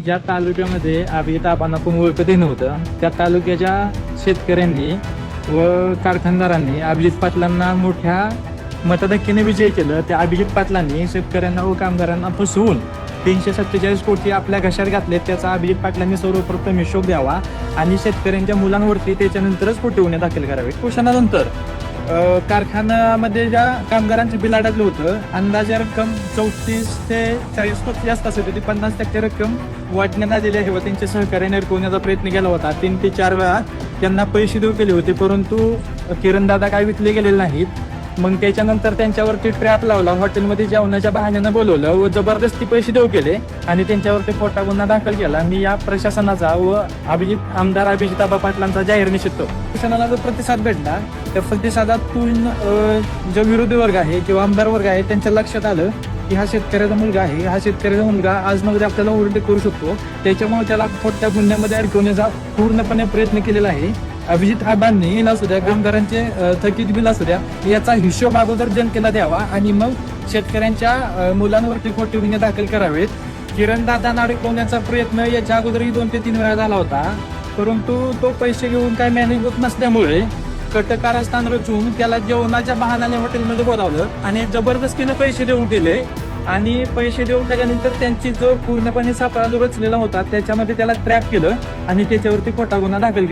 ज्या तालुक्यामध्ये अभिजित आबांना कोण ओळखतही नव्हतं त्या तालुक्याच्या शेतकऱ्यांनी व कारखानदारांनी अभिजित पाटलांना मोठ्या मतधक्क्याने विजय केलं. त्या अभिजित पाटलांनी शेतकऱ्यांना व कामगारांना फसवून 347 कोटी आपल्या घशात घातले. त्याचा अभिजित पाटलांनी सर्वप्रथम हिशोब द्यावा आणि शेतकऱ्यांच्या मुलांवरती त्याच्यानंतरच पोटी गुन्हे दाखल करावे. उपोषणानंतर कारखान्यामध्ये ज्या कामगारांचं बिल अडकलं होतं, अंदाजे रक्कम 34 ते 40 कोटी जास्त असत होती. 50% रक्कम वाटण्यात आलेली आहे व त्यांच्या सहकार्याने अडकवण्याचा प्रयत्न केला होता. 3 ते 4 वेळा त्यांना पैसे देऊ केले होते, परंतु किरणदादा काय विकले गेलेले नाहीत. मग त्याच्यानंतर त्यांच्यावरती ट्रॅप लावला, हॉटेलमध्ये जेवणाच्या बहाण्यानं बोलवलं व जबरदस्ती पैसे देऊ केले आणि त्यांच्यावरती खोटा गुन्हा दाखल केला. मी या प्रशासनाचा व आमदार अभिजित आबा पाटलांचा जाहीर निषेध करतो. प्रशासनाला जो प्रतिसाद भेटला त्या प्रतिसादातून जो विरोधी वर्ग आहे किंवा आमदार वर्ग आहे त्यांच्या लक्षात आलं की हा शेतकऱ्याचा मुलगा आहे, हा शेतकऱ्याचा मुलगा आज नव्हे आपल्याला ओरडे करू शकतो, त्याच्यामुळे त्याला खोट्या गुन्ह्यामध्ये अडकवण्याचा पूर्णपणे प्रयत्न केलेला आहे. अभिजित आबांनी असू द्या, कामगारांचे थकीत बिल असू द्या, याचा हिशोब अगोदर जनतेला द्यावा आणि मग शेतकऱ्यांच्या मुलांवरती खोटे गुन्हे दाखल करावेत. किरणदादांना अडकवण्याचा प्रयत्न याच्या अगोदरही 2 ते 3 वेळा झाला होता, परंतु तो पैसे घेऊन काय मॅनेज होत नसल्यामुळे कटकारस्थान रचून त्याला जेवणाच्या बहाण्याने हॉटेलमध्ये बोलावलं आणि जबरदस्तीने पैसे देऊन दिले आणि पैसे देऊन त्याच्यानंतर त्यांची जो पूर्णपणे सापळा जो रचलेला होता त्याच्यामध्ये त्याला ट्रॅप केलं आणि त्याच्यावरती खोटा गुन्हा दाखल केला.